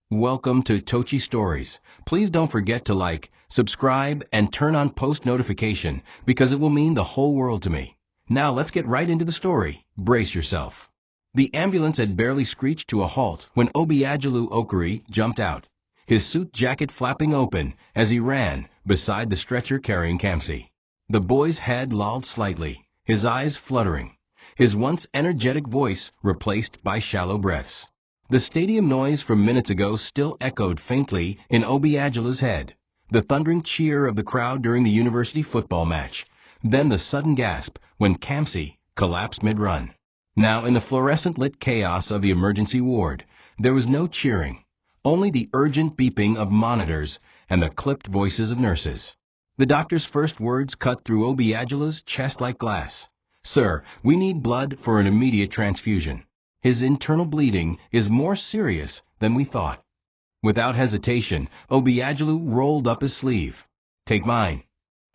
Welcome to TOCHI Stories. Please don't forget to like, subscribe, and turn on post notification because it will mean the whole world to me. Now let's get right into the story. Brace yourself. The ambulance had barely screeched to a halt when Obiagelu Okiri jumped out, his suit jacket flapping open as he ran beside the stretcher carrying Kamsi. The boy's head lolled slightly, his eyes fluttering, his once energetic voice replaced by shallow breaths. The stadium noise from minutes ago still echoed faintly in Obiagelu's head, the thundering cheer of the crowd during the university football match, then the sudden gasp when Kamsi collapsed mid-run. Now in the fluorescent-lit chaos of the emergency ward, there was no cheering, only the urgent beeping of monitors and the clipped voices of nurses. The doctor's first words cut through Obiagelu's chest like glass. "Sir, we need blood for an immediate transfusion. His internal bleeding is more serious than we thought." Without hesitation, Obiagelu rolled up his sleeve. "Take mine."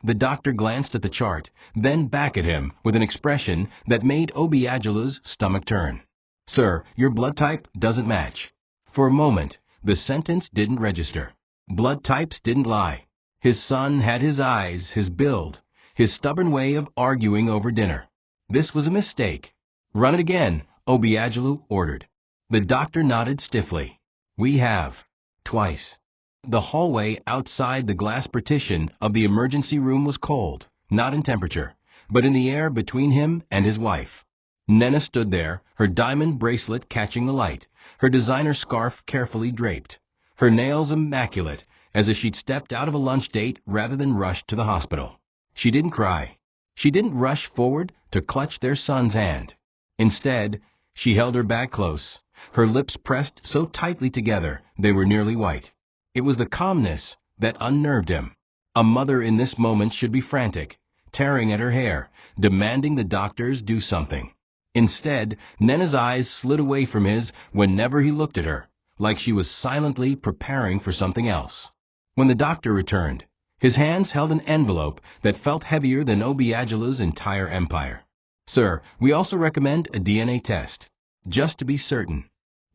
The doctor glanced at the chart, then back at him with an expression that made Obiagelu's stomach turn. "Sir, your blood type doesn't match." For a moment, the sentence didn't register. Blood types didn't lie. His son had his eyes, his build, his stubborn way of arguing over dinner. This was a mistake. "Run it again," Obiagelu ordered. The doctor nodded stiffly. "We have." Twice. The hallway outside the glass partition of the emergency room was cold, not in temperature, but in the air between him and his wife. Nena stood there, her diamond bracelet catching the light, her designer scarf carefully draped, her nails immaculate, as if she'd stepped out of a lunch date rather than rushed to the hospital. She didn't cry. She didn't rush forward to clutch their son's hand. Instead, she held her bag close, her lips pressed so tightly together they were nearly white. It was the calmness that unnerved him. A mother in this moment should be frantic, tearing at her hair, demanding the doctors do something. Instead, Nena's eyes slid away from his whenever he looked at her, like she was silently preparing for something else. When the doctor returned, his hands held an envelope that felt heavier than Obiagelu's entire empire. "Sir, we also recommend a DNA test. Just to be certain."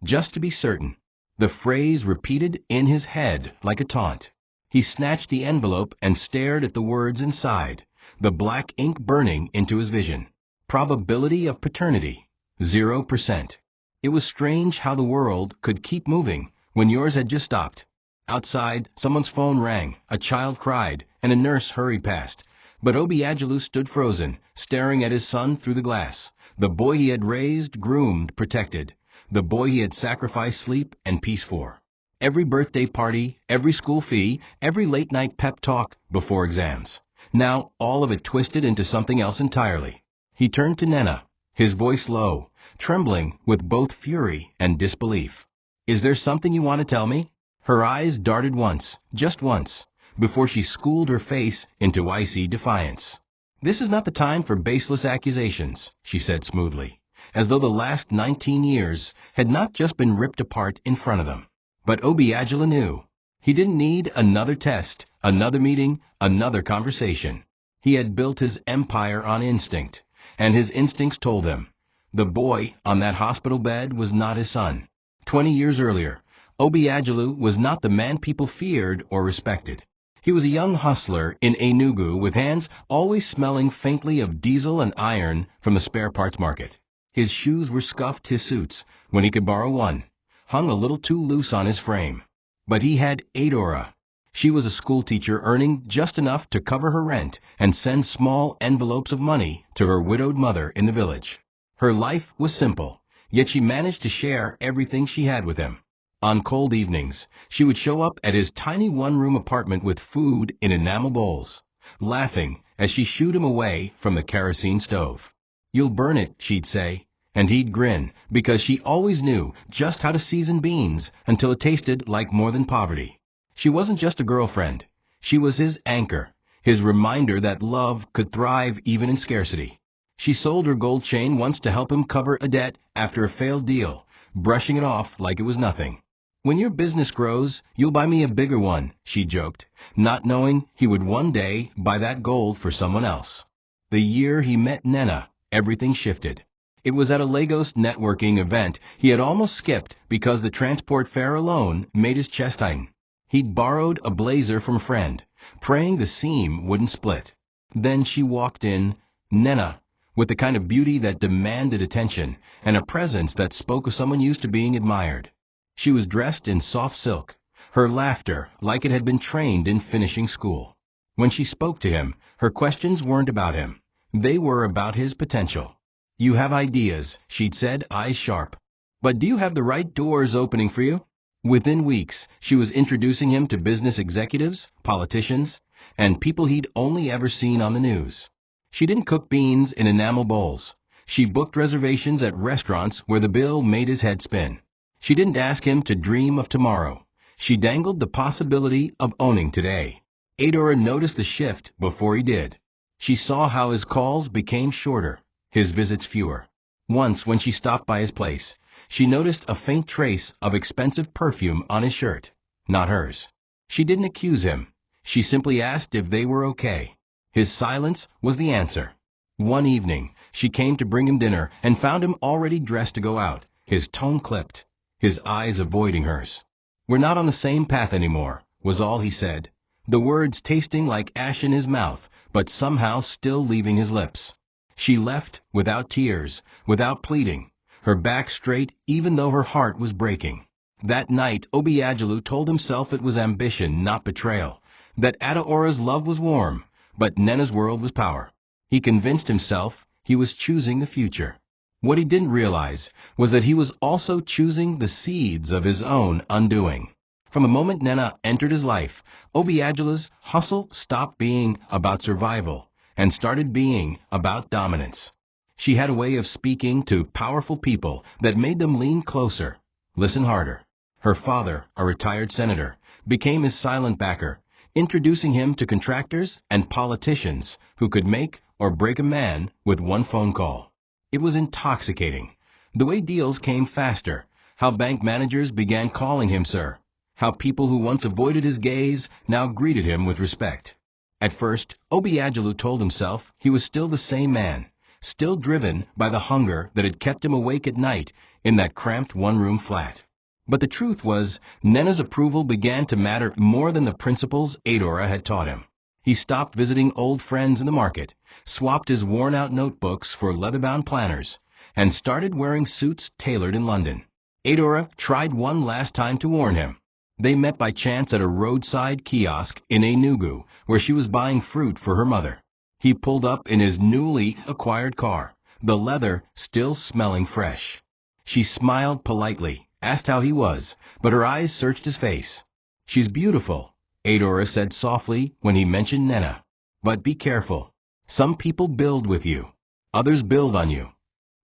Just to be certain. The phrase repeated in his head like a taunt. He snatched the envelope and stared at the words inside, the black ink burning into his vision. Probability of paternity, 0%. It was strange how the world could keep moving when yours had just stopped. Outside, someone's phone rang, a child cried, and a nurse hurried past. But Obiagelu stood frozen, staring at his son through the glass, the boy he had raised, groomed, protected, the boy he had sacrificed sleep and peace for. Every birthday party, every school fee, every late-night pep talk before exams. Now all of it twisted into something else entirely. He turned to Nena, his voice low, trembling with both fury and disbelief. "Is there something you want to tell me?" Her eyes darted once, just once, before she schooled her face into icy defiance. "This is not the time for baseless accusations," she said smoothly, as though the last 19 years had not just been ripped apart in front of them. But Obiagelu knew. He didn't need another test, another meeting, another conversation. He had built his empire on instinct, and his instincts told him. The boy on that hospital bed was not his son. 20 years earlier, Obiagelu was not the man people feared or respected. He was a young hustler in Enugu with hands always smelling faintly of diesel and iron from the spare parts market. His shoes were scuffed, his suits, when he could borrow one, hung a little too loose on his frame. But he had Adora. She was a schoolteacher earning just enough to cover her rent and send small envelopes of money to her widowed mother in the village. Her life was simple, yet she managed to share everything she had with him. On cold evenings, she would show up at his tiny one-room apartment with food in enamel bowls, laughing as she shooed him away from the kerosene stove. "You'll burn it," she'd say, and he'd grin, because she always knew just how to season beans until it tasted like more than poverty. She wasn't just a girlfriend. She was his anchor, his reminder that love could thrive even in scarcity. She sold her gold chain once to help him cover a debt after a failed deal, brushing it off like it was nothing. "When your business grows, you'll buy me a bigger one," she joked, not knowing he would one day buy that gold for someone else. The year he met Nena, everything shifted. It was at a Lagos networking event he had almost skipped because the transport fare alone made his chest tighten. He'd borrowed a blazer from a friend, praying the seam wouldn't split. Then she walked in, Nena, with the kind of beauty that demanded attention and a presence that spoke of someone used to being admired. She was dressed in soft silk, her laughter like it had been trained in finishing school. When she spoke to him, her questions weren't about him. They were about his potential. You have ideas, she'd said, eyes sharp. But do you have the right doors opening for you? Within weeks, she was introducing him to business executives, politicians, and people he'd only ever seen on the news. She didn't cook beans in enamel bowls. She booked reservations at restaurants where the bill made his head spin. She didn't ask him to dream of tomorrow. She dangled the possibility of owning today. Adora noticed the shift before he did. She saw how his calls became shorter, his visits fewer. Once, when she stopped by his place, she noticed a faint trace of expensive perfume on his shirt, not hers. She didn't accuse him. She simply asked if they were okay. His silence was the answer. One evening, she came to bring him dinner and found him already dressed to go out, his tone clipped, his eyes avoiding hers. We're not on the same path anymore, was all he said, the words tasting like ash in his mouth, but somehow still leaving his lips. She left without tears, without pleading, her back straight even though her heart was breaking. That night, Obiagelu told himself it was ambition, not betrayal, that Adaora's love was warm, but Nena's world was power. He convinced himself he was choosing the future. What he didn't realize was that he was also choosing the seeds of his own undoing. From the moment Nena entered his life, Obiagelu's hustle stopped being about survival and started being about dominance. She had a way of speaking to powerful people that made them lean closer, listen harder. Her father, a retired senator, became his silent backer, introducing him to contractors and politicians who could make or break a man with one phone call. It was intoxicating. The way deals came faster, how bank managers began calling him sir, how people who once avoided his gaze now greeted him with respect. At first, Obiagelu told himself he was still the same man, still driven by the hunger that had kept him awake at night in that cramped one-room flat. But the truth was, Nena's approval began to matter more than the principles Adora had taught him. He stopped visiting old friends in the market, swapped his worn-out notebooks for leather-bound planners, and started wearing suits tailored in London. Adora tried one last time to warn him. They met by chance at a roadside kiosk in Enugu, where she was buying fruit for her mother. He pulled up in his newly acquired car, the leather still smelling fresh. She smiled politely, asked how he was, but her eyes searched his face. She's beautiful, Adora said softly when he mentioned Nena. But be careful. Some people build with you. Others build on you.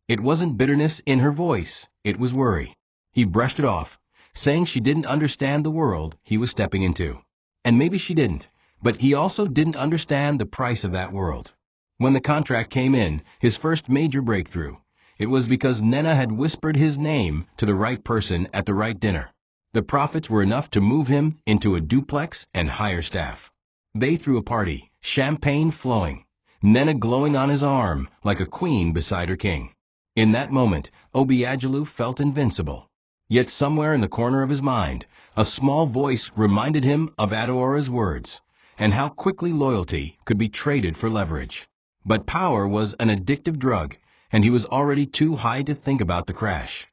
It wasn't bitterness in her voice, it was worry. He brushed it off, saying she didn't understand the world he was stepping into. And maybe she didn't, but he also didn't understand the price of that world. When the contract came in, his first major breakthrough, it was because Nena had whispered his name to the right person at the right dinner. The profits were enough to move him into a duplex and hire staff. They threw a party, champagne flowing, Nena glowing on his arm like a queen beside her king. In that moment, Obiagelu felt invincible. Yet somewhere in the corner of his mind, a small voice reminded him of Adora's words, and how quickly loyalty could be traded for leverage. But power was an addictive drug, and he was already too high to think about the crash.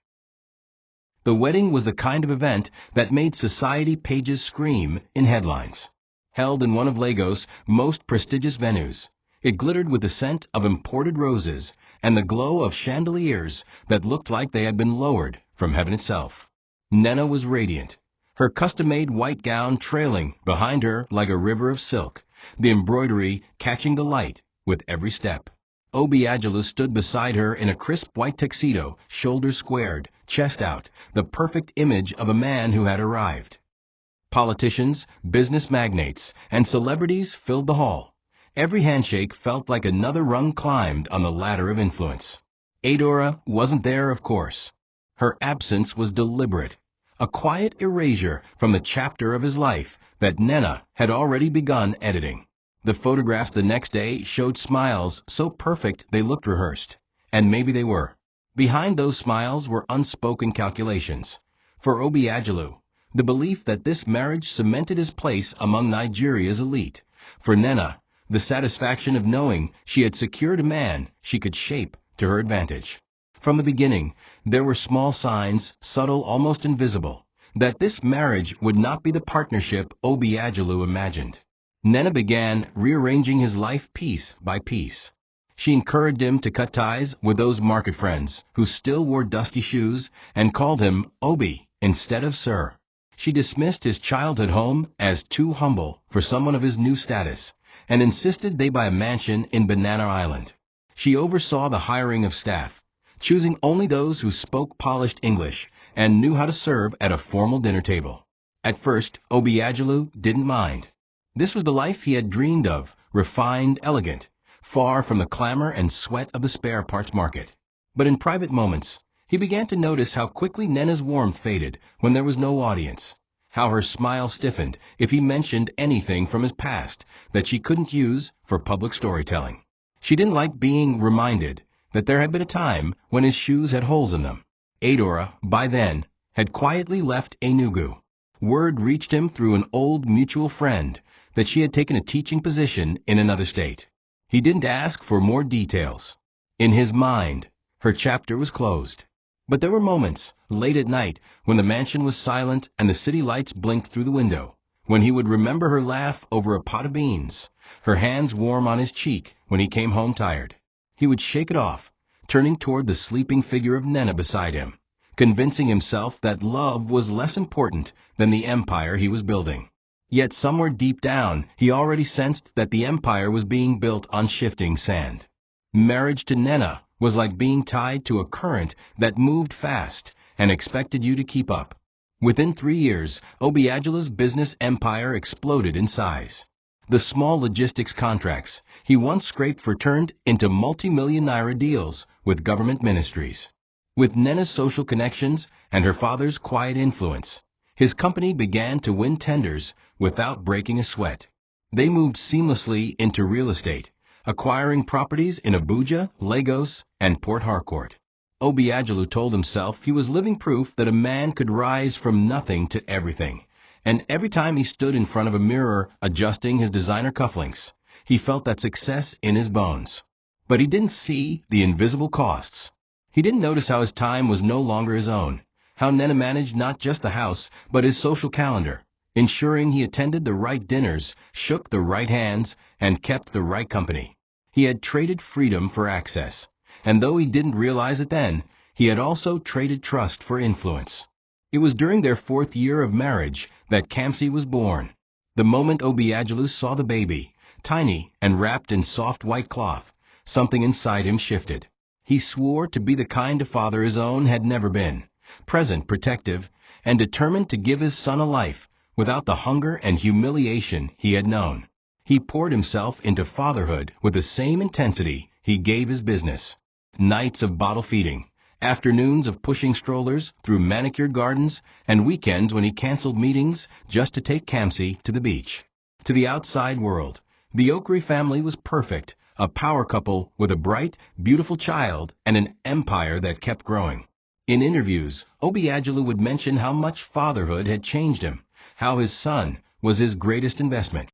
The wedding was the kind of event that made society pages scream in headlines. Held in one of Lagos' most prestigious venues, it glittered with the scent of imported roses and the glow of chandeliers that looked like they had been lowered from heaven itself. Nena was radiant, her custom-made white gown trailing behind her like a river of silk, the embroidery catching the light with every step. Obiagelu stood beside her in a crisp white tuxedo, shoulders squared, chest out, the perfect image of a man who had arrived. Politicians, business magnates, and celebrities filled the hall. Every handshake felt like another rung climbed on the ladder of influence. Adora wasn't there, of course. Her absence was deliberate, a quiet erasure from the chapter of his life that Nena had already begun editing. The photographs the next day showed smiles so perfect they looked rehearsed, and maybe they were. Behind those smiles were unspoken calculations. For Obiagelu, the belief that this marriage cemented his place among Nigeria's elite. For Nena, the satisfaction of knowing she had secured a man she could shape to her advantage. From the beginning, there were small signs, subtle, almost invisible, that this marriage would not be the partnership Obiagelu imagined. Nena began rearranging his life piece by piece. She encouraged him to cut ties with those market friends who still wore dusty shoes and called him Obi instead of Sir. She dismissed his childhood home as too humble for someone of his new status and insisted they buy a mansion in Banana Island. She oversaw the hiring of staff, choosing only those who spoke polished English and knew how to serve at a formal dinner table. At first, Obiagelu didn't mind. This was the life he had dreamed of, refined, elegant, far from the clamor and sweat of the spare parts market. But in private moments, he began to notice how quickly Nena's warmth faded when there was no audience, how her smile stiffened if he mentioned anything from his past that she couldn't use for public storytelling. She didn't like being reminded that there had been a time when his shoes had holes in them. Adora, by then, had quietly left Enugu. Word reached him through an old mutual friend that she had taken a teaching position in another state. He didn't ask for more details. In his mind, her chapter was closed. But there were moments, late at night, when the mansion was silent and the city lights blinked through the window, when he would remember her laugh over a pot of beans, her hands warm on his cheek when he came home tired. He would shake it off, turning toward the sleeping figure of Nena beside him, convincing himself that love was less important than the empire he was building. Yet somewhere deep down, he already sensed that the empire was being built on shifting sand. Marriage to Nena was like being tied to a current that moved fast and expected you to keep up. Within 3 years, Obiagelu's business empire exploded in size. The small logistics contracts he once scraped for turned into multi-million naira deals with government ministries. With Nena's social connections and her father's quiet influence, his company began to win tenders without breaking a sweat. They moved seamlessly into real estate, acquiring properties in Abuja, Lagos, and Port Harcourt. Obiagelu told himself he was living proof that a man could rise from nothing to everything, and every time he stood in front of a mirror adjusting his designer cufflinks, he felt that success in his bones. But he didn't see the invisible costs. He didn't notice how his time was no longer his own, how Nena managed not just the house, but his social calendar, ensuring he attended the right dinners, shook the right hands, and kept the right company. He had traded freedom for access, and though he didn't realize it then, he had also traded trust for influence. It was during their 4th year of marriage that Kamsi was born. The moment Obiagelu saw the baby, tiny and wrapped in soft white cloth, something inside him shifted. He swore to be the kind of father his own had never been, present, protective, and determined to give his son a life without the hunger and humiliation he had known. He poured himself into fatherhood with the same intensity he gave his business. Nights of bottle feeding, afternoons of pushing strollers through manicured gardens, and weekends when he canceled meetings just to take Kamsi to the beach. To the outside world, the Okri family was perfect, a power couple with a bright, beautiful child and an empire that kept growing. In interviews, Obiagelu would mention how much fatherhood had changed him, how his son was his greatest investment.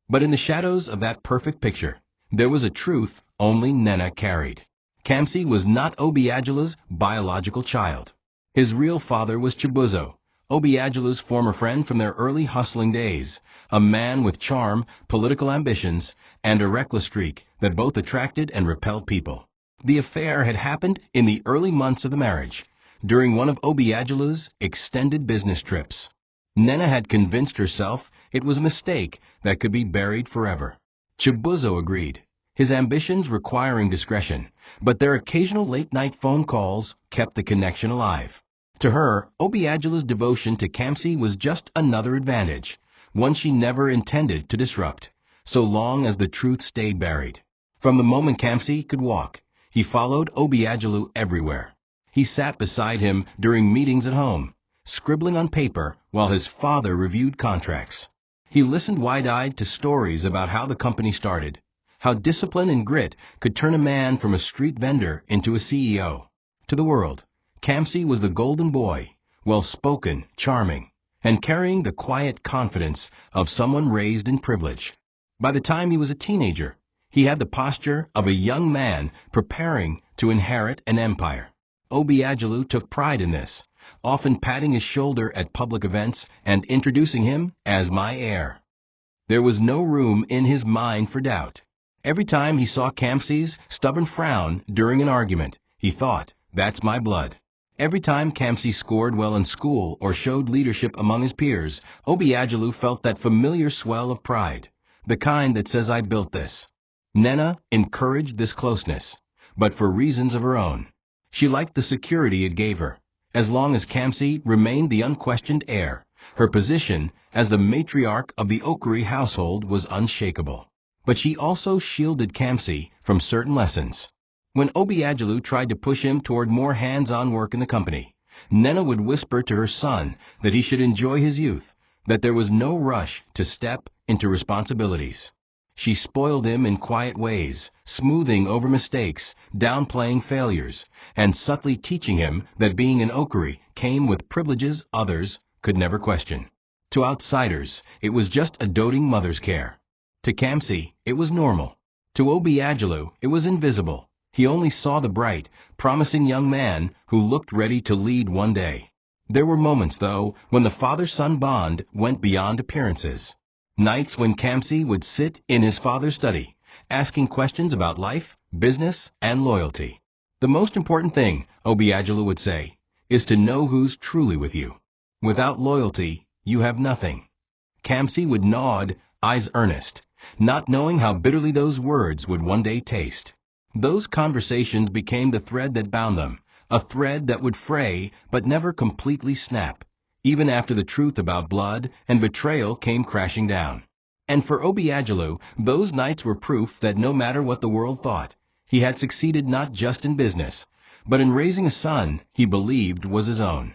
But in the shadows of that perfect picture, there was a truth only Nena carried. Kamsi was not Obiagelu's biological child. His real father was Chibuzo, Obiagelu's former friend from their early hustling days, a man with charm, political ambitions, and a reckless streak that both attracted and repelled people. The affair had happened in the early months of the marriage, during one of Obiagelu's extended business trips. Nena had convinced herself it was a mistake that could be buried forever. Chibuzo agreed, his ambitions requiring discretion, but their occasional late-night phone calls kept the connection alive. To her, Obiagelu's devotion to Kamsi was just another advantage, one she never intended to disrupt, so long as the truth stayed buried. From the moment Kamsi could walk, he followed Obiagelu everywhere. He sat beside him during meetings at home, scribbling on paper while his father reviewed contracts. He listened wide-eyed to stories about how the company started, how discipline and grit could turn a man from a street vendor into a CEO. To the world, Kamsi was the golden boy, well-spoken, charming, and carrying the quiet confidence of someone raised in privilege. By the time he was a teenager, he had the posture of a young man preparing to inherit an empire. Obiagelu took pride in this, often patting his shoulder at public events and introducing him as my heir. There was no room in his mind for doubt. Every time he saw Kamsi's stubborn frown during an argument, he thought, "That's my blood." Every time Kamsi scored well in school or showed leadership among his peers, Obiagelu felt that familiar swell of pride, the kind that says, "I built this." Nena encouraged this closeness, but for reasons of her own. She liked the security it gave her. As long as Kamsi remained the unquestioned heir, her position as the matriarch of the Okuri household was unshakable. But she also shielded Kamsi from certain lessons. When Obiagelu tried to push him toward more hands-on work in the company, Nena would whisper to her son that he should enjoy his youth, that there was no rush to step into responsibilities. She spoiled him in quiet ways, smoothing over mistakes, downplaying failures, and subtly teaching him that being an Okuri came with privileges others could never question. To outsiders, it was just a doting mother's care. To Kamsi, it was normal. To Obiagelu, it was invisible. He only saw the bright, promising young man who looked ready to lead one day. There were moments, though, when the father-son bond went beyond appearances. Nights when Kamsi would sit in his father's study, asking questions about life, business, and loyalty. The most important thing, Obiagelu would say, is to know who's truly with you. Without loyalty, you have nothing. Kamsi would nod, eyes earnest, not knowing how bitterly those words would one day taste. Those conversations became the thread that bound them, a thread that would fray but never completely snap, even after the truth about blood and betrayal came crashing down. And for Obiagelu, those nights were proof that no matter what the world thought, he had succeeded not just in business, but in raising a son he believed was his own.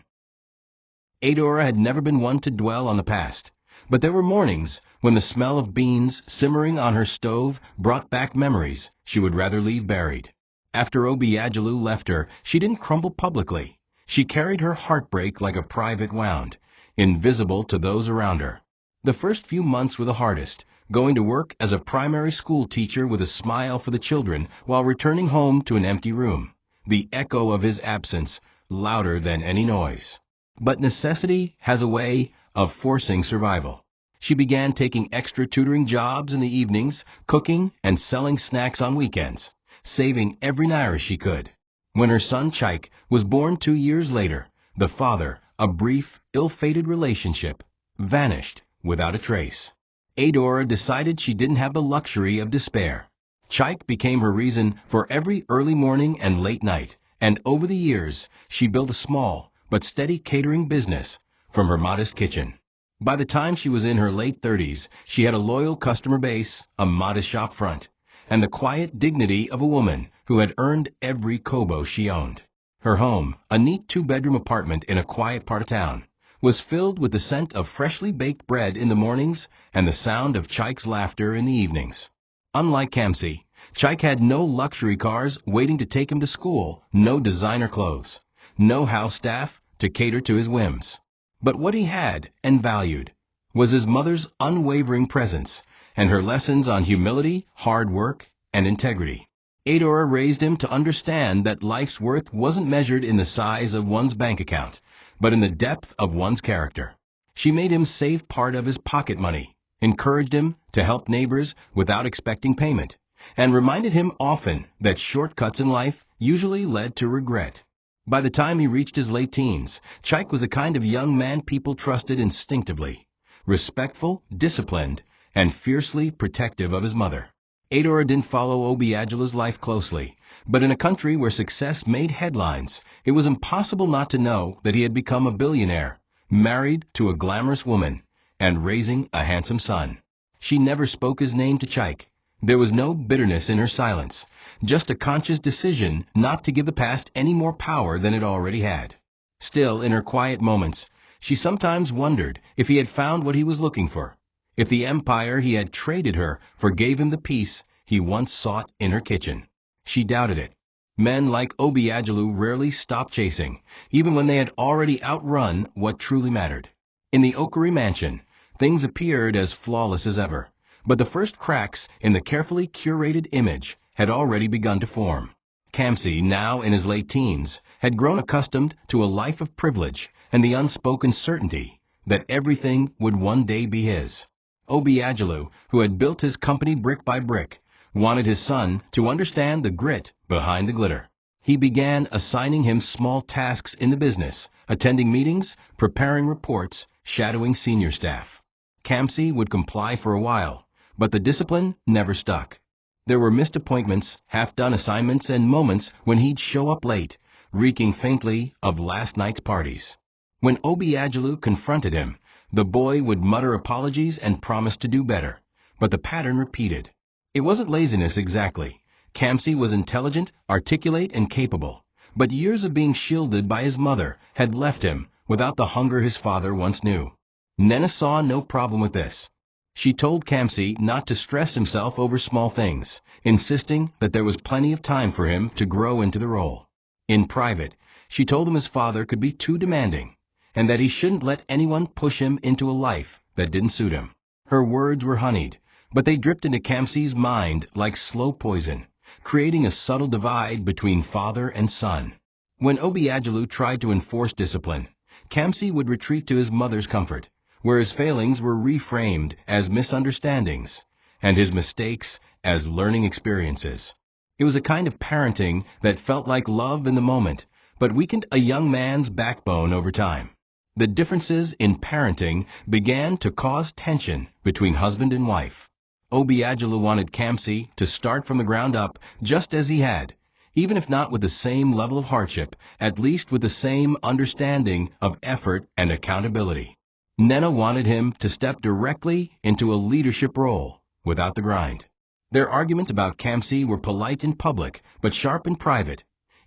Adora had never been one to dwell on the past, but there were mornings when the smell of beans simmering on her stove brought back memories she would rather leave buried. After Obiagelu left her, she didn't crumble publicly. She carried her heartbreak like a private wound, invisible to those around her. The first few months were the hardest, going to work as a primary school teacher with a smile for the children while returning home to an empty room, the echo of his absence louder than any noise. But necessity has a way of forcing survival. She began taking extra tutoring jobs in the evenings, cooking and selling snacks on weekends, saving every naira she could. When her son Chaik was born 2 years later, the father, a brief, ill-fated relationship, vanished without a trace. Adora decided she didn't have the luxury of despair. Chaik became her reason for every early morning and late night, and over the years, she built a small but steady catering business from her modest kitchen. By the time she was in her late 30s, she had a loyal customer base, a modest shop front, and the quiet dignity of a woman who had earned every kobo she owned. Her home, a neat 2-bedroom apartment in a quiet part of town, was filled with the scent of freshly baked bread in the mornings and the sound of Chaik's laughter in the evenings. Unlike Kamsi, Chaik had no luxury cars waiting to take him to school, no designer clothes, no house staff to cater to his whims. But what he had and valued was his mother's unwavering presence and her lessons on humility, hard work, and integrity. Adora raised him to understand that life's worth wasn't measured in the size of one's bank account, but in the depth of one's character. She made him save part of his pocket money, encouraged him to help neighbors without expecting payment, and reminded him often that shortcuts in life usually led to regret. By the time he reached his late teens, Chaik was the kind of young man people trusted instinctively, respectful, disciplined, and fiercely protective of his mother. Adora didn't follow Obiagelu's life closely, but in a country where success made headlines, it was impossible not to know that he had become a billionaire, married to a glamorous woman, and raising a handsome son. She never spoke his name to Chaik. There was no bitterness in her silence, just a conscious decision not to give the past any more power than it already had. Still, in her quiet moments, she sometimes wondered if he had found what he was looking for, if the empire he had traded her for gave him the peace he once sought in her kitchen. She doubted it. Men like Obiagelu rarely stopped chasing, even when they had already outrun what truly mattered. In the Okari mansion, things appeared as flawless as ever, but the first cracks in the carefully curated image had already begun to form. Kamsi, now in his late teens, had grown accustomed to a life of privilege and the unspoken certainty that everything would one day be his. Obiagelu, who had built his company brick by brick, wanted his son to understand the grit behind the glitter. He began assigning him small tasks in the business, attending meetings, preparing reports, shadowing senior staff. Kamsi would comply for a while, but the discipline never stuck. There were missed appointments, half-done assignments, and moments when he'd show up late, reeking faintly of last night's parties. When Obiagelu confronted him, the boy would mutter apologies and promise to do better, but the pattern repeated. It wasn't laziness exactly. Kamsi was intelligent, articulate, and capable, but years of being shielded by his mother had left him without the hunger his father once knew. Nena saw no problem with this. She told Kamsi not to stress himself over small things, insisting that there was plenty of time for him to grow into the role. In private, she told him his father could be too demanding, and that he shouldn't let anyone push him into a life that didn't suit him. Her words were honeyed, but they dripped into Kamsi's mind like slow poison, creating a subtle divide between father and son. When Obiagelu tried to enforce discipline, Kamsi would retreat to his mother's comfort, where his failings were reframed as misunderstandings, and his mistakes as learning experiences. It was a kind of parenting that felt like love in the moment, but weakened a young man's backbone over time. The differences in parenting began to cause tension between husband and wife. Obiagelu wanted Kamsi to start from the ground up just as he had, even if not with the same level of hardship, at least with the same understanding of effort and accountability. Nena wanted him to step directly into a leadership role, without the grind. Their arguments about Kamsi were polite in public, but sharp in private,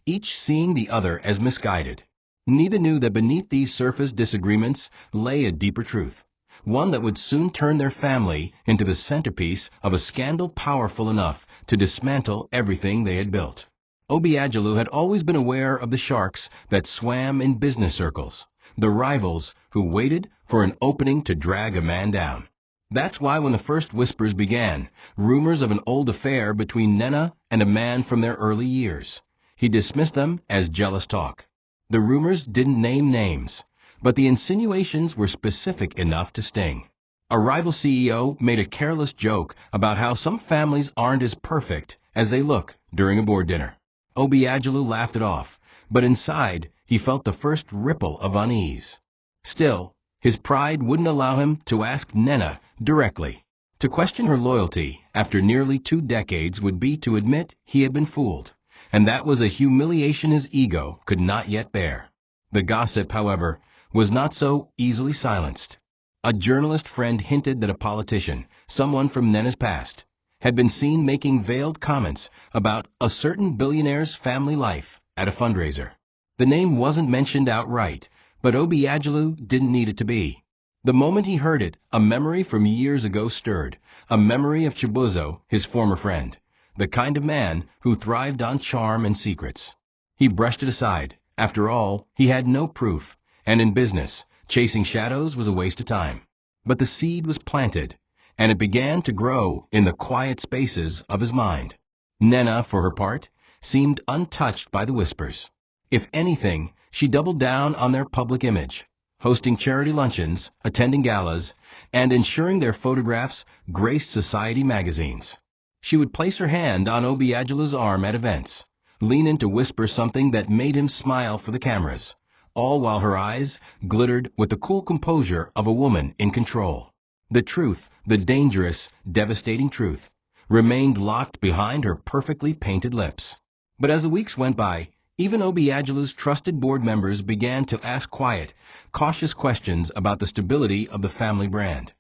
each seeing the other as misguided. Neither knew that beneath these surface disagreements lay a deeper truth, one that would soon turn their family into the centerpiece of a scandal powerful enough to dismantle everything they had built. Obiagelu had always been aware of the sharks that swam in business circles, the rivals who waited for an opening to drag a man down. That's why when the first whispers began, rumors of an old affair between Nena and a man from their early years, he dismissed them as jealous talk. The rumors didn't name names, but the insinuations were specific enough to sting. A rival CEO made a careless joke about how some families aren't as perfect as they look during a board dinner. Obiagelu laughed it off, but inside he felt the first ripple of unease. Still, his pride wouldn't allow him to ask Nena directly. To question her loyalty after nearly 2 decades would be to admit he had been fooled, and that was a humiliation his ego could not yet bear. The gossip, however, was not so easily silenced. A journalist friend hinted that a politician, someone from Nena's past, had been seen making veiled comments about a certain billionaire's family life at a fundraiser. The name wasn't mentioned outright, but Obiagelu didn't need it to be. The moment he heard it, a memory from years ago stirred, a memory of Chibuzo, his former friend, the kind of man who thrived on charm and secrets. He brushed it aside. After all, he had no proof, and in business, chasing shadows was a waste of time. But the seed was planted, and it began to grow in the quiet spaces of his mind. Nena, for her part, seemed untouched by the whispers. If anything, she doubled down on their public image, hosting charity luncheons, attending galas, and ensuring their photographs graced society magazines. She would place her hand on Obiagelu's arm at events, lean in to whisper something that made him smile for the cameras, all while her eyes glittered with the cool composure of a woman in control. The truth, the dangerous, devastating truth, remained locked behind her perfectly painted lips. But as the weeks went by, even Obiagelu's trusted board members began to ask quiet, cautious questions about the stability of the family brand.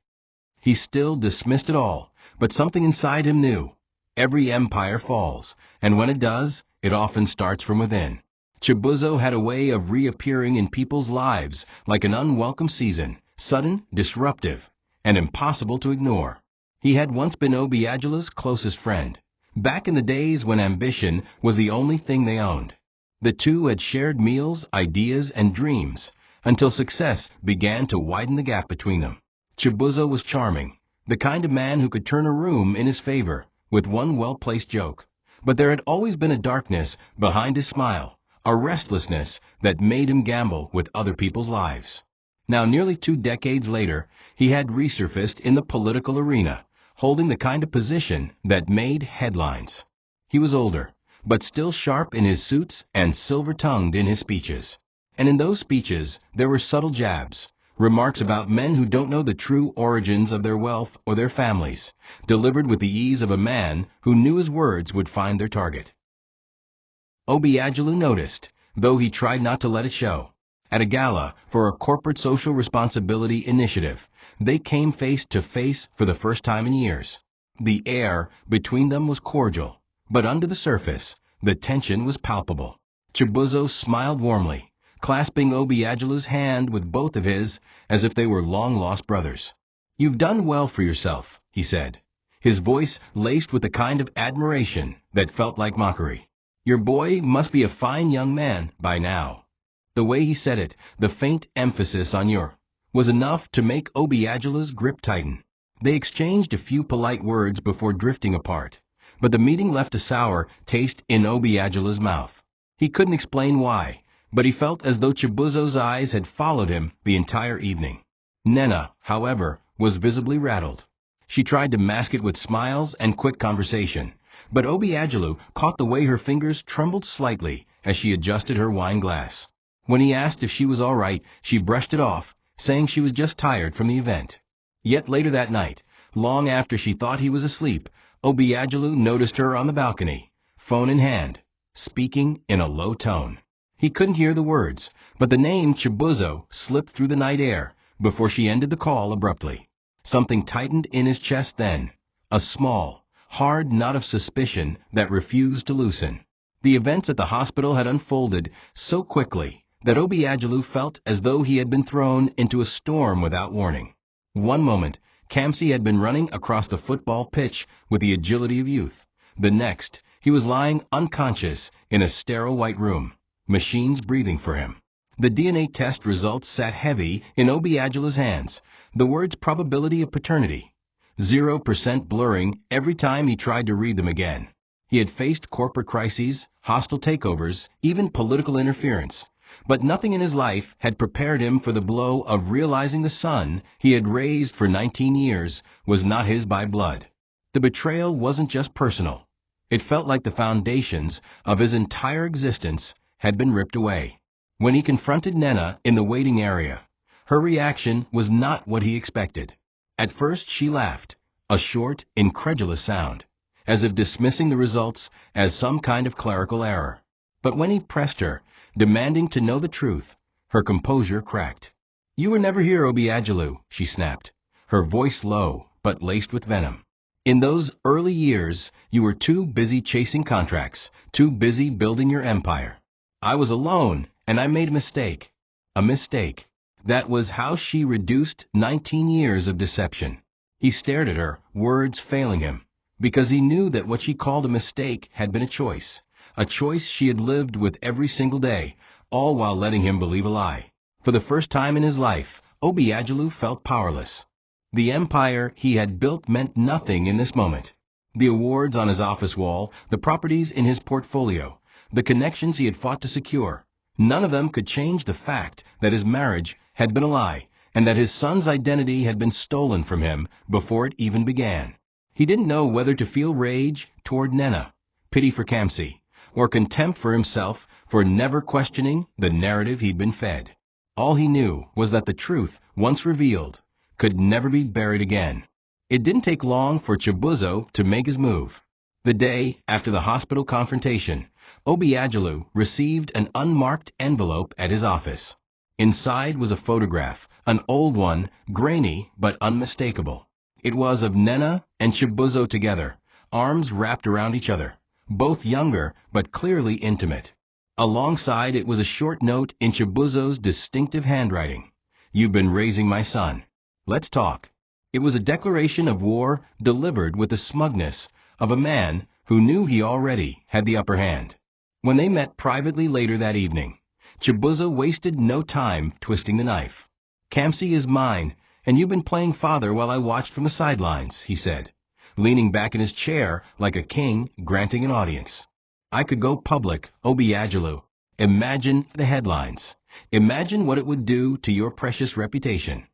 He still dismissed it all, but something inside him knew. Every empire falls, and when it does, it often starts from within. Chibuzo had a way of reappearing in people's lives like an unwelcome season, sudden, disruptive, and impossible to ignore. He had once been Obiagelu's closest friend, back in the days when ambition was the only thing they owned. The two had shared meals, ideas, and dreams, until success began to widen the gap between them. Chibuzo was charming, the kind of man who could turn a room in his favor with one well-placed joke. But there had always been a darkness behind his smile, a restlessness that made him gamble with other people's lives. Now, nearly 2 decades later, he had resurfaced in the political arena, holding the kind of position that made headlines. He was older, but still sharp in his suits and silver-tongued in his speeches. And in those speeches, there were subtle jabs, remarks about men who don't know the true origins of their wealth or their families, delivered with the ease of a man who knew his words would find their target. Obiagelu noticed, though he tried not to let it show. At a gala for a corporate social responsibility initiative, they came face to face for the first time in years. The air between them was cordial, but under the surface, the tension was palpable. Chibuzo smiled warmly, clasping Obiagelu's hand with both of his as if they were long-lost brothers. "You've done well for yourself," he said, his voice laced with a kind of admiration that felt like mockery. "Your boy must be a fine young man by now." The way he said it, the faint emphasis on your, was enough to make Obiagelu's grip tighten. They exchanged a few polite words before drifting apart, but the meeting left a sour taste in Obiagelu's mouth. He couldn't explain why, but he felt as though Chibuzo's eyes had followed him the entire evening. Nena, however, was visibly rattled. She tried to mask it with smiles and quick conversation, but Obiagelu caught the way her fingers trembled slightly as she adjusted her wine glass. When he asked if she was all right, she brushed it off, saying she was just tired from the event. Yet later that night, long after she thought he was asleep, Obiagelu noticed her on the balcony, phone in hand, speaking in a low tone. He couldn't hear the words, but the name Chibuzo slipped through the night air before she ended the call abruptly. Something tightened in his chest then, a small, hard knot of suspicion that refused to loosen. The events at the hospital had unfolded so quickly that Obiagelu felt as though he had been thrown into a storm without warning. One moment, Kamsi had been running across the football pitch with the agility of youth. The next, he was lying unconscious in a sterile white room, machines breathing for him. The DNA test results sat heavy in Obiagelu's hands, the words probability of paternity, 0% blurring every time he tried to read them again. He had faced corporate crises, hostile takeovers, even political interference. But nothing in his life had prepared him for the blow of realizing the son he had raised for 19 years was not his by blood. The betrayal wasn't just personal. It felt like the foundations of his entire existence had been ripped away. When he confronted Nena in the waiting area, her reaction was not what he expected. At first she laughed, a short, incredulous sound, as if dismissing the results as some kind of clerical error. But when he pressed her, demanding to know the truth, her composure cracked. "You were never here, Obiagelu," she snapped, her voice low but laced with venom. "In those early years, you were too busy chasing contracts, too busy building your empire. I was alone, and I made a mistake." A mistake. That was how she reduced 19 years of deception. He stared at her, words failing him, because he knew that what she called a mistake had been a choice she had lived with every single day, all while letting him believe a lie. For the first time in his life, Obiagelu felt powerless. The empire he had built meant nothing in this moment. The awards on his office wall, the properties in his portfolio, the connections he had fought to secure, none of them could change the fact that his marriage had been a lie, and that his son's identity had been stolen from him before it even began. He didn't know whether to feel rage toward Nena, pity for Kamsi, or contempt for himself for never questioning the narrative he'd been fed. All he knew was that the truth, once revealed, could never be buried again. It didn't take long for Chibuzo to make his move. The day after the hospital confrontation, Obiagelu received an unmarked envelope at his office. Inside was a photograph, an old one, grainy but unmistakable. It was of Nena and Chibuzo together, arms wrapped around each other, both younger but clearly intimate. Alongside it was a short note in Chibuzo's distinctive handwriting. "You've been raising my son. Let's talk." It was a declaration of war delivered with the smugness of a man who knew he already had the upper hand. When they met privately later that evening, Chibuzo wasted no time twisting the knife. "Kamsi is mine, and you've been playing father while I watched from the sidelines," he said, leaning back in his chair like a king granting an audience. "I could go public, Obiagelu. Imagine the headlines. Imagine what it would do to your precious reputation."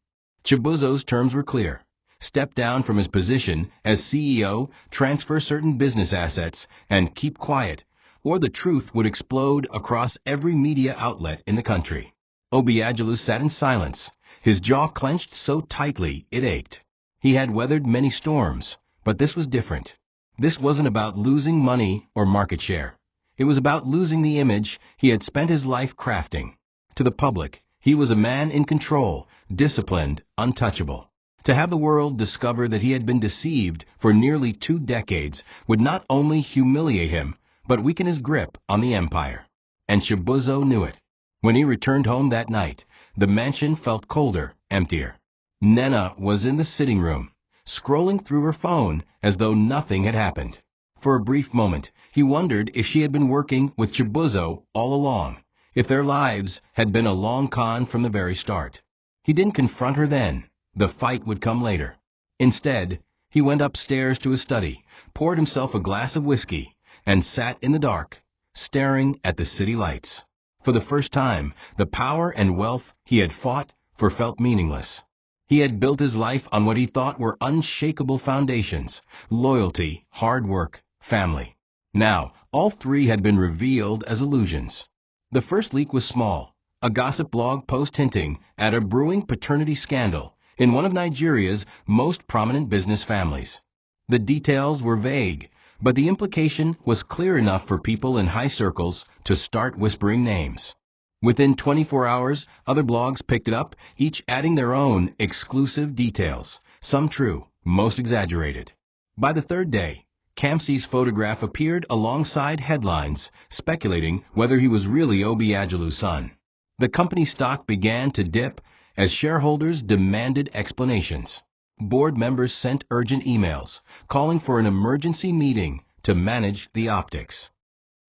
Chibuzo's terms were clear. Step down from his position as CEO, transfer certain business assets, and keep quiet, or the truth would explode across every media outlet in the country. Obiagelu sat in silence, his jaw clenched so tightly it ached. He had weathered many storms, but this was different. This wasn't about losing money or market share. It was about losing the image he had spent his life crafting. To the public, he was a man in control, disciplined, untouchable. To have the world discover that he had been deceived for nearly 2 decades would not only humiliate him, but weaken his grip on the empire. And Chibuzo knew it. When he returned home that night, the mansion felt colder, emptier. Nena was in the sitting room, scrolling through her phone as though nothing had happened. For a brief moment, he wondered if she had been working with Chibuzo all along, if their lives had been a long con from the very start. He didn't confront her then. The fight would come later. Instead, he went upstairs to his study, poured himself a glass of whiskey, and sat in the dark, staring at the city lights. For the first time, the power and wealth he had fought for felt meaningless. He had built his life on what he thought were unshakable foundations: loyalty, hard work, family. Now, all three had been revealed as illusions. The first leak was small, a gossip blog post hinting at a brewing paternity scandal in one of Nigeria's most prominent business families. The details were vague, but the implication was clear enough for people in high circles to start whispering names. Within 24 hours, other blogs picked it up, each adding their own exclusive details, some true, most exaggerated. By the third day, Kamsi's photograph appeared alongside headlines speculating whether he was really Obiagelu's son. The company stock began to dip as shareholders demanded explanations. Board members sent urgent emails, calling for an emergency meeting to manage the optics.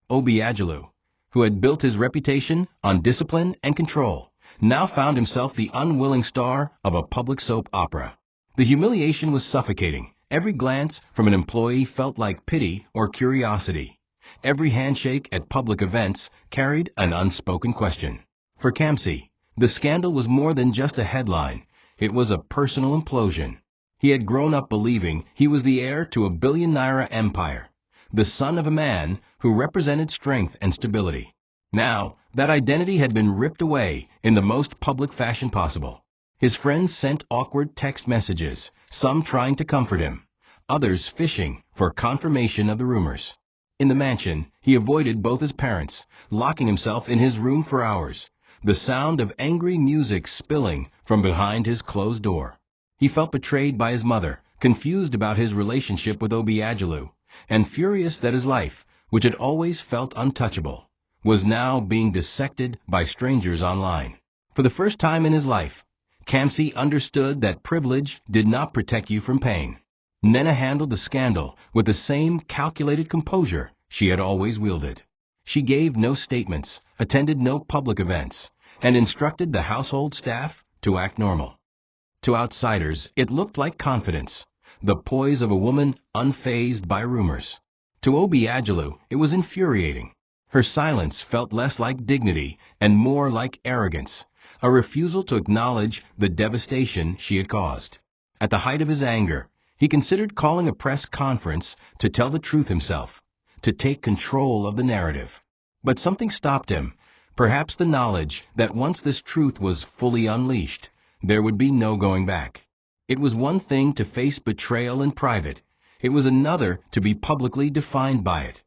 Obiagelu, who had built his reputation on discipline and control, now found himself the unwilling star of a public soap opera. The humiliation was suffocating. Every glance from an employee felt like pity or curiosity. Every handshake at public events carried an unspoken question. For Kamsi, the scandal was more than just a headline. It was a personal implosion. He had grown up believing he was the heir to a billion-naira empire, the son of a man who represented strength and stability. Now, that identity had been ripped away in the most public fashion possible. His friends sent awkward text messages, some trying to comfort him, others fishing for confirmation of the rumors. In the mansion, he avoided both his parents, locking himself in his room for hours, the sound of angry music spilling from behind his closed door. He felt betrayed by his mother, confused about his relationship with Obiagelu, and furious that his life, which had always felt untouchable, was now being dissected by strangers online. For the first time in his life, Kamsi understood that privilege did not protect you from pain. Nena handled the scandal with the same calculated composure she had always wielded. She gave no statements, attended no public events, and instructed the household staff to act normal. To outsiders, it looked like confidence, the poise of a woman unfazed by rumors. To Obiagelu, it was infuriating. Her silence felt less like dignity and more like arrogance, a refusal to acknowledge the devastation she had caused. At the height of his anger, he considered calling a press conference to tell the truth himself, to take control of the narrative. But something stopped him, perhaps the knowledge that once this truth was fully unleashed, there would be no going back. It was one thing to face betrayal in private. It was another to be publicly defined by it.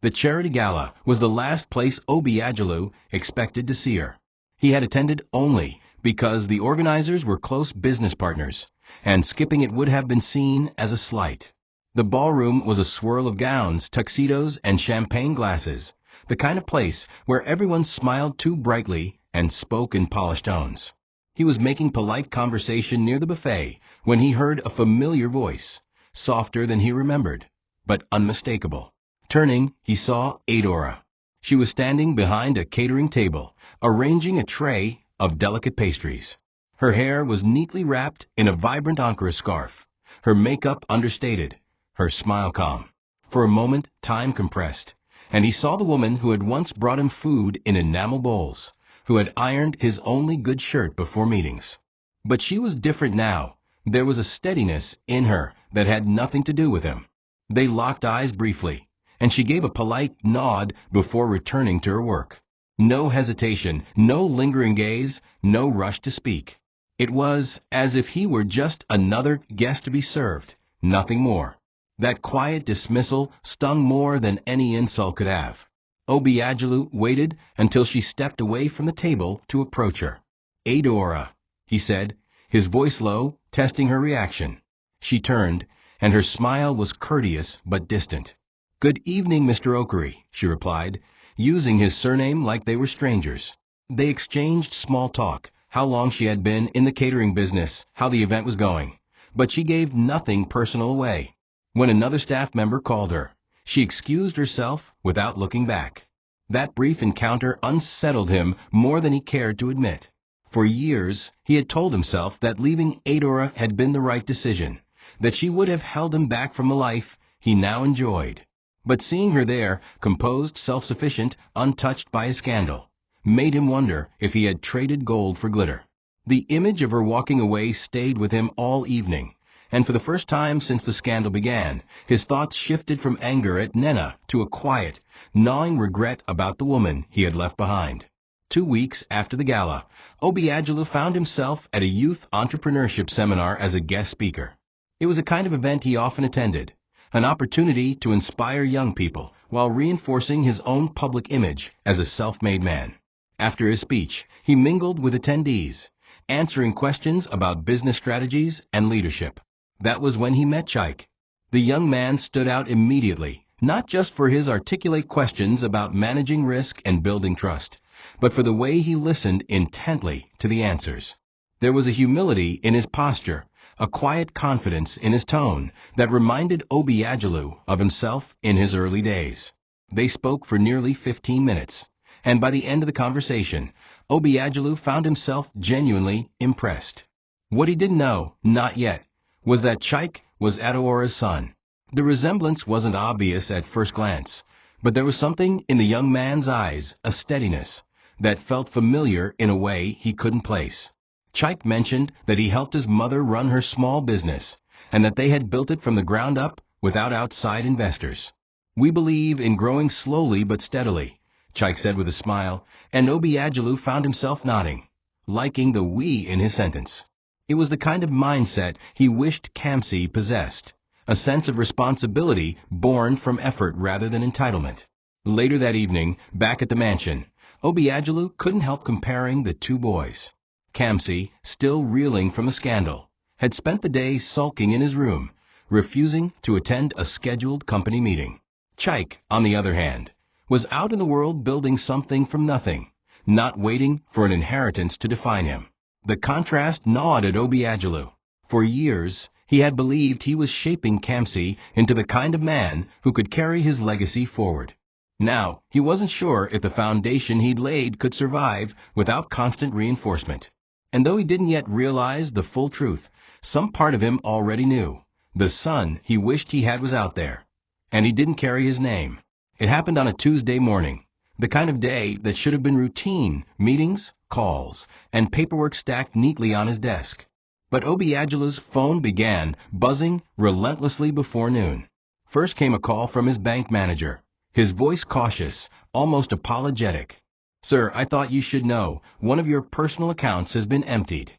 The charity gala was the last place Obiagelu expected to see her. He had attended only because the organizers were close business partners, and skipping it would have been seen as a slight. The ballroom was a swirl of gowns, tuxedos, and champagne glasses, the kind of place where everyone smiled too brightly and spoke in polished tones. He was making polite conversation near the buffet when he heard a familiar voice, softer than he remembered, but unmistakable. Turning, he saw Adora. She was standing behind a catering table, arranging a tray of delicate pastries. Her hair was neatly wrapped in a vibrant Ankara scarf, her makeup understated, her smile calm. For a moment, time compressed, and he saw the woman who had once brought him food in enamel bowls, who had ironed his only good shirt before meetings. But she was different now. There was a steadiness in her that had nothing to do with him. They locked eyes briefly, and she gave a polite nod before returning to her work. No hesitation, no lingering gaze, no rush to speak. It was as if he were just another guest to be served, nothing more. That quiet dismissal stung more than any insult could have. Obiagelu waited until she stepped away from the table to approach her. "Adora," he said, his voice low, testing her reaction. She turned, and her smile was courteous but distant. "Good evening, Mr. Okari," she replied, using his surname like they were strangers. They exchanged small talk, how long she had been in the catering business, how the event was going, but she gave nothing personal away. When another staff member called her, she excused herself without looking back. That brief encounter unsettled him more than he cared to admit. For years, he had told himself that leaving Adora had been the right decision, that she would have held him back from the life he now enjoyed. But seeing her there, composed, self-sufficient, untouched by a scandal, made him wonder if he had traded gold for glitter. The image of her walking away stayed with him all evening, and for the first time since the scandal began, his thoughts shifted from anger at Nena to a quiet, gnawing regret about the woman he had left behind. 2 weeks after the gala, Obiagelu found himself at a youth entrepreneurship seminar as a guest speaker. It was a kind of event he often attended, an opportunity to inspire young people while reinforcing his own public image as a self-made man. After his speech, he mingled with attendees, answering questions about business strategies and leadership. That was when he met Chaik. The young man stood out immediately, not just for his articulate questions about managing risk and building trust, but for the way he listened intently to the answers. There was a humility in his posture, a quiet confidence in his tone that reminded Obiagelu of himself in his early days. They spoke for nearly 15 minutes, and by the end of the conversation, Obiagelu found himself genuinely impressed. What he didn't know, not yet, was that Chaik was Adora's son. The resemblance wasn't obvious at first glance, but there was something in the young man's eyes, a steadiness, that felt familiar in a way he couldn't place. Chaik mentioned that he helped his mother run her small business, and that they had built it from the ground up without outside investors. "We believe in growing slowly but steadily," Chaik said with a smile, and Obiagelu found himself nodding, liking the "we" in his sentence. It was the kind of mindset he wished Kamsi possessed, a sense of responsibility born from effort rather than entitlement. Later that evening, back at the mansion, Obiagelu couldn't help comparing the two boys. Kamsi, still reeling from the scandal, had spent the day sulking in his room, refusing to attend a scheduled company meeting. Chaik, on the other hand, was out in the world building something from nothing, not waiting for an inheritance to define him. The contrast gnawed at Obiagelu. For years, he had believed he was shaping Kamsi into the kind of man who could carry his legacy forward. Now, he wasn't sure if the foundation he'd laid could survive without constant reinforcement. And though he didn't yet realize the full truth, some part of him already knew. The son he wished he had was out there, and he didn't carry his name. It happened on a Tuesday morning, the kind of day that should have been routine, meetings, calls, and paperwork stacked neatly on his desk. But Obiagelu's phone began buzzing relentlessly before noon. First came a call from his bank manager, his voice cautious, almost apologetic. "Sir, I thought you should know, one of your personal accounts has been emptied."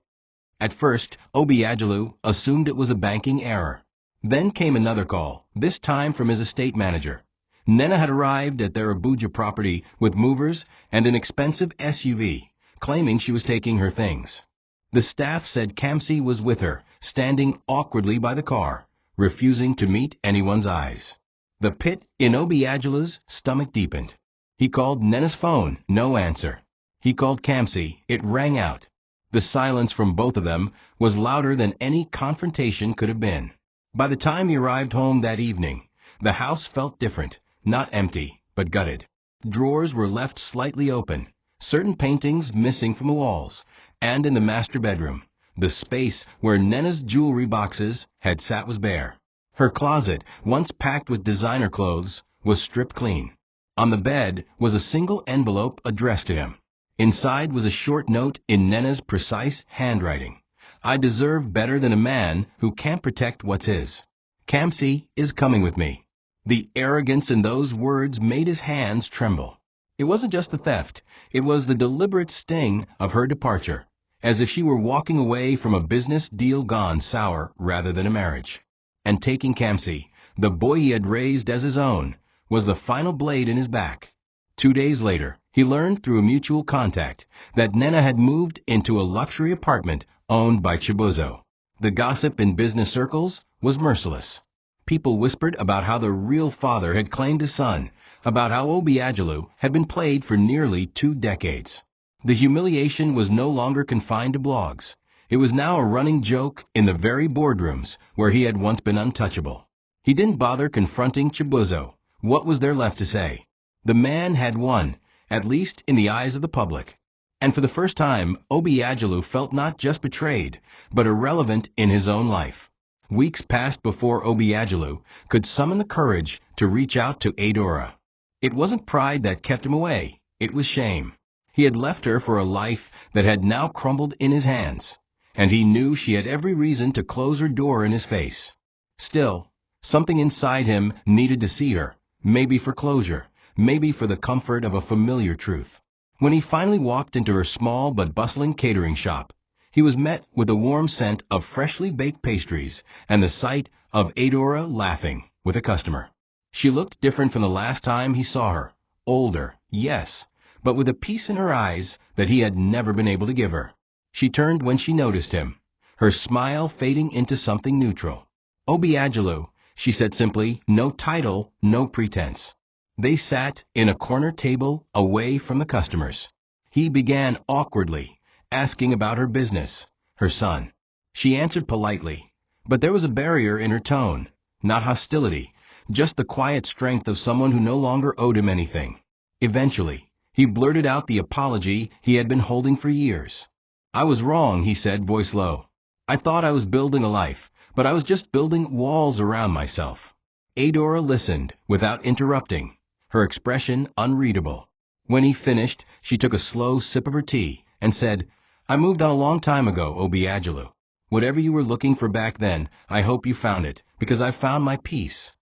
At first, Obiagelu assumed it was a banking error. Then came another call, this time from his estate manager. Nena had arrived at their Abuja property with movers and an expensive SUV, claiming she was taking her things. The staff said Kamsi was with her, standing awkwardly by the car, refusing to meet anyone's eyes. The pit in Obiagelu's stomach deepened. He called Nena's phone, no answer. He called Kamsi, it rang out. The silence from both of them was louder than any confrontation could have been. By the time he arrived home that evening, The house felt different, not empty, but gutted. Drawers were left slightly open, certain paintings missing from the walls, and in the master bedroom, the space where Nena's jewelry boxes had sat was bare. Her closet, once packed with designer clothes, was stripped clean. On the bed was a single envelope addressed to him. Inside was a short note in Nena's precise handwriting. I deserve better than a man who can't protect what's his. Kamsi is coming with me. The arrogance in those words made his hands tremble. It wasn't just the theft, it was the deliberate sting of her departure, as if she were walking away from a business deal gone sour rather than a marriage. And taking Kamsi, the boy he had raised as his own, was the final blade in his back. 2 days later, he learned through a mutual contact that Nena had moved into a luxury apartment owned by Chibuzo. The gossip in business circles was merciless. People whispered about how the real father had claimed his son, about how Obiagelu had been played for nearly 2 decades. The humiliation was no longer confined to blogs. It was now a running joke in the very boardrooms where he had once been untouchable. He didn't bother confronting Chibuzo. What was there left to say? The man had won, at least in the eyes of the public. And for the first time, Obiagelu felt not just betrayed, but irrelevant in his own life. Weeks passed before Obiagelu could summon the courage to reach out to Adora. It wasn't pride that kept him away, it was shame. He had left her for a life that had now crumbled in his hands, and he knew she had every reason to close her door in his face. Still, something inside him needed to see her, maybe for closure, maybe for the comfort of a familiar truth. When he finally walked into her small but bustling catering shop, he was met with a warm scent of freshly baked pastries and the sight of Adora laughing with a customer. She looked different from the last time he saw her. Older, yes, but with a peace in her eyes that he had never been able to give her. She turned when she noticed him, her smile fading into something neutral. Obiagelu, she said simply, no title, no pretense. They sat in a corner table away from the customers. He began awkwardly, asking about her business, her son. She answered politely, but there was a barrier in her tone, not hostility, just the quiet strength of someone who no longer owed him anything. Eventually, he blurted out the apology he had been holding for years. I was wrong, he said, voice low. I thought I was building a life, but I was just building walls around myself. Adora listened, without interrupting, her expression unreadable. When he finished, she took a slow sip of her tea and said, I moved on a long time ago, Obiagelu. Whatever you were looking for back then, I hope you found it, because I found my peace.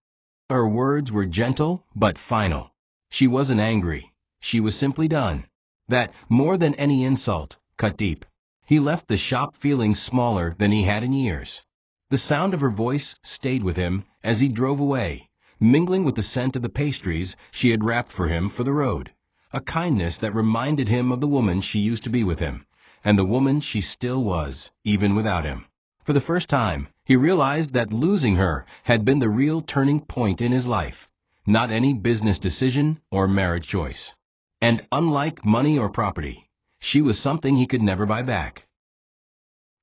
Her words were gentle, but final. She wasn't angry. She was simply done. That, more than any insult, cut deep. He left the shop feeling smaller than he had in years. The sound of her voice stayed with him as he drove away, mingling with the scent of the pastries she had wrapped for him for the road. A kindness that reminded him of the woman she used to be with him, and the woman she still was, even without him. For the first time, he realized that losing her had been the real turning point in his life, not any business decision or marriage choice. And unlike money or property, she was something he could never buy back.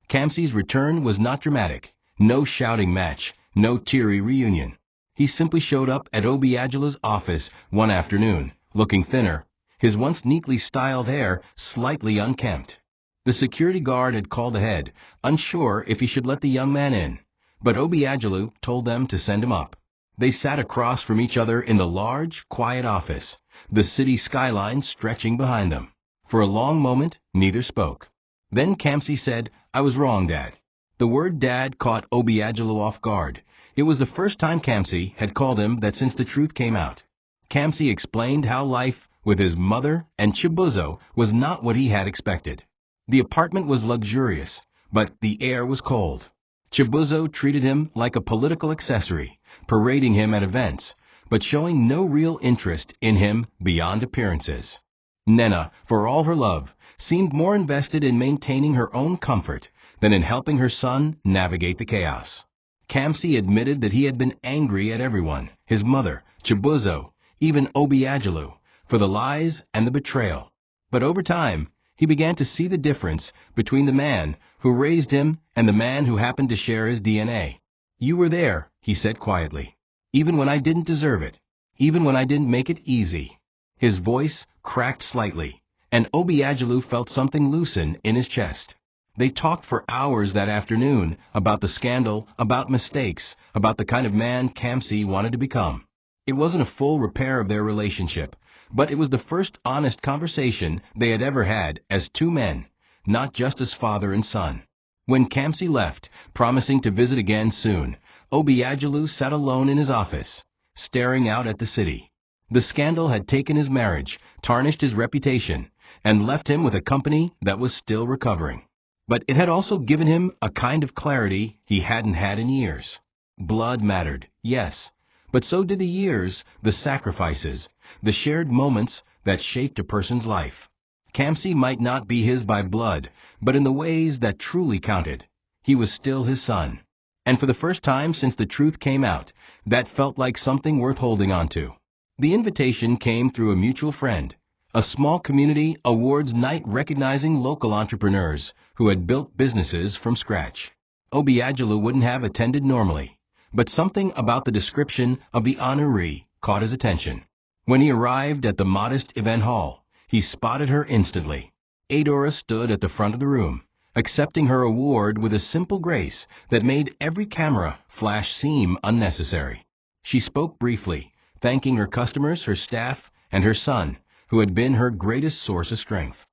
Kamsi's return was not dramatic, no shouting match, no teary reunion. He simply showed up at Obiagelu's office one afternoon, looking thinner, his once neatly styled hair slightly unkempt. The security guard had called ahead, unsure if he should let the young man in, but Obiagelu told them to send him up. They sat across from each other in the large, quiet office, the city skyline stretching behind them. For a long moment, neither spoke. Then Kamsi said, I was wrong, Dad. The word Dad caught Obiagelu off guard. It was the first time Kamsi had called him that since the truth came out. Kamsi explained how life with his mother and Chibuzo was not what he had expected. The apartment was luxurious, but the air was cold. Chibuzo treated him like a political accessory, parading him at events, but showing no real interest in him beyond appearances. Nena, for all her love, seemed more invested in maintaining her own comfort than in helping her son navigate the chaos. Kamsi admitted that he had been angry at everyone, his mother, Chibuzo, even Obiagelu, for the lies and the betrayal. But over time, he began to see the difference between the man who raised him and the man who happened to share his DNA. You were there, he said quietly. even when I didn't deserve it, even when I didn't make it easy." His voice cracked slightly, and Obiagelu felt something loosen in his chest. They talked for hours that afternoon about the scandal, about mistakes, about the kind of man Kamsi wanted to become. It wasn't a full repair of their relationship, but it was the first honest conversation they had ever had as two men, not just as father and son. When Kamsi left, promising to visit again soon, Obiagelu sat alone in his office, staring out at the city. The scandal had taken his marriage, tarnished his reputation, and left him with a company that was still recovering. But it had also given him a kind of clarity he hadn't had in years. Blood mattered, yes, but so did the years, the sacrifices, the shared moments that shaped a person's life. Kamsi might not be his by blood, but in the ways that truly counted, he was still his son. And for the first time since the truth came out, that felt like something worth holding on to. The invitation came through a mutual friend, a small community awards night recognizing local entrepreneurs who had built businesses from scratch. Obiagelu wouldn't have attended normally, but something about the description of the honoree caught his attention. When he arrived at the modest event hall, he spotted her instantly. Adora stood at the front of the room, accepting her award with a simple grace that made every camera flash seem unnecessary. She spoke briefly, thanking her customers, her staff, and her son, who had been her greatest source of strength.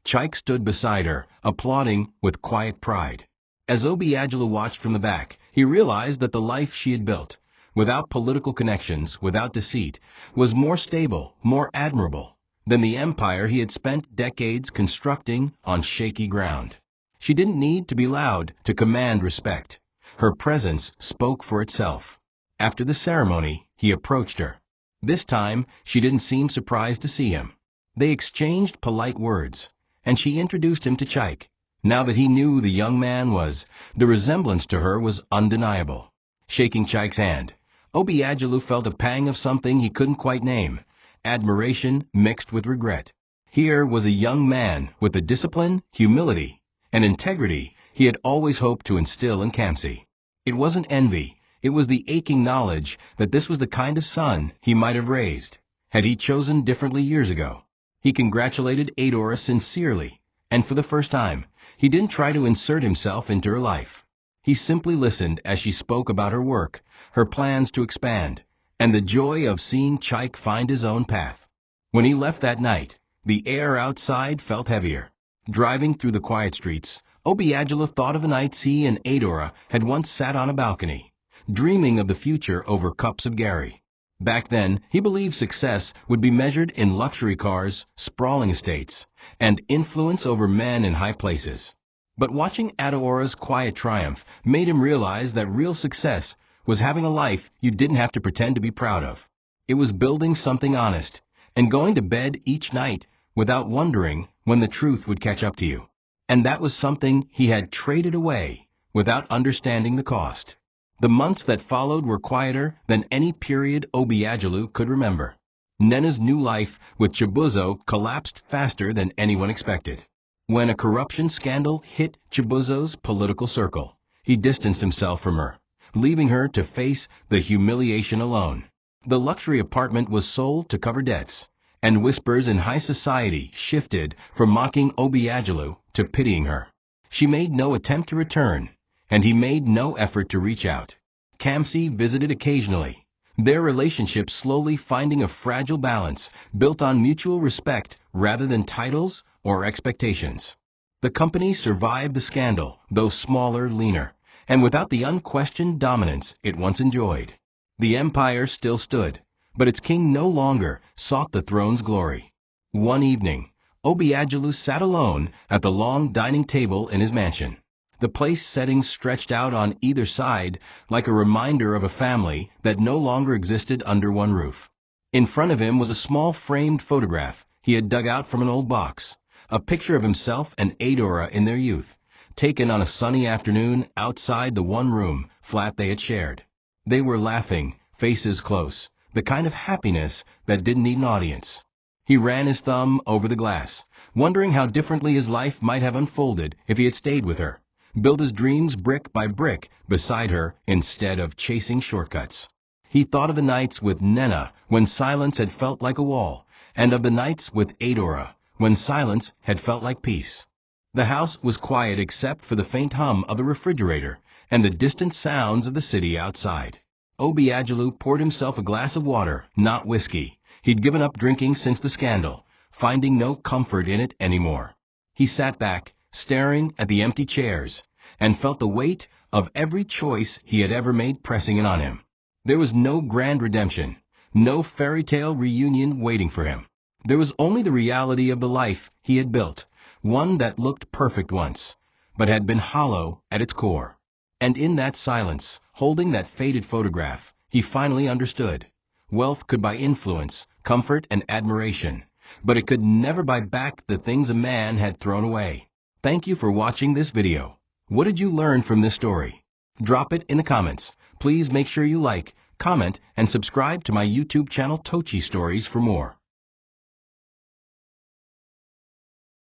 Chaik stood beside her, applauding with quiet pride. As Obiagelu watched from the back, he realized that the life she had built, without political connections, without deceit, was more stable, more admirable, than the empire he had spent decades constructing on shaky ground. She didn't need to be loud to command respect. Her presence spoke for itself. After the ceremony, he approached her. This time, she didn't seem surprised to see him. They exchanged polite words, and she introduced him to Chaik. Now that he knew the young man the resemblance to her was undeniable. Shaking Chaik's hand, Obiagelu felt a pang of something he couldn't quite name, admiration mixed with regret. Here was a young man with the discipline, humility, and integrity he had always hoped to instill in Kamsi. It wasn't envy, it was the aching knowledge that this was the kind of son he might have raised, had he chosen differently years ago. He congratulated Adora sincerely, and for the first time, he didn't try to insert himself into her life. He simply listened as she spoke about her work, her plans to expand, and the joy of seeing Chaik find his own path. When he left that night, the air outside felt heavier. Driving through the quiet streets, Obiagelu thought of the nights he and Adora had once sat on a balcony, dreaming of the future over cups of Gary. Back then, he believed success would be measured in luxury cars, sprawling estates, and influence over men in high places. But watching Adora's quiet triumph made him realize that real success was having a life you didn't have to pretend to be proud of. It was building something honest, and going to bed each night without wondering when the truth would catch up to you. And that was something he had traded away without understanding the cost. The months that followed were quieter than any period Obiagelu could remember. Nena's new life with Chibuzo collapsed faster than anyone expected. When a corruption scandal hit Chibuzo's political circle, he distanced himself from her, leaving her to face the humiliation alone. The luxury apartment was sold to cover debts, and whispers in high society shifted from mocking Obiagelu to pitying her. She made no attempt to return, and he made no effort to reach out. Kamsi visited occasionally, their relationship slowly finding a fragile balance built on mutual respect rather than titles or expectations. The company survived the scandal, though smaller, leaner, and without the unquestioned dominance it once enjoyed. The empire still stood, but its king no longer sought the throne's glory. One evening, Obiagelu sat alone at the long dining table in his mansion. The place settings stretched out on either side like a reminder of a family that no longer existed under one roof. In front of him was a small framed photograph he had dug out from an old box, a picture of himself and Adora in their youth, taken on a sunny afternoon outside the one-room flat they had shared. They were laughing, faces close, the kind of happiness that didn't need an audience. He ran his thumb over the glass, wondering how differently his life might have unfolded if he had stayed with her, built his dreams brick by brick beside her instead of chasing shortcuts. He thought of the nights with Nena, when silence had felt like a wall, and of the nights with Adora, when silence had felt like peace. The house was quiet except for the faint hum of the refrigerator and the distant sounds of the city outside. Obiagelu poured himself a glass of water, not whiskey. He'd given up drinking since the scandal, finding no comfort in it anymore. He sat back, staring at the empty chairs, and felt the weight of every choice he had ever made pressing in on him. There was no grand redemption, no fairy tale reunion waiting for him. There was only the reality of the life he had built, one that looked perfect once, but had been hollow at its core. And in that silence, holding that faded photograph, he finally understood. Wealth could buy influence, comfort, and admiration, but it could never buy back the things a man had thrown away. Thank you for watching this video. What did you learn from this story? Drop it in the comments. Please make sure you like, comment, and subscribe to my YouTube channel TOCHI Stories for more.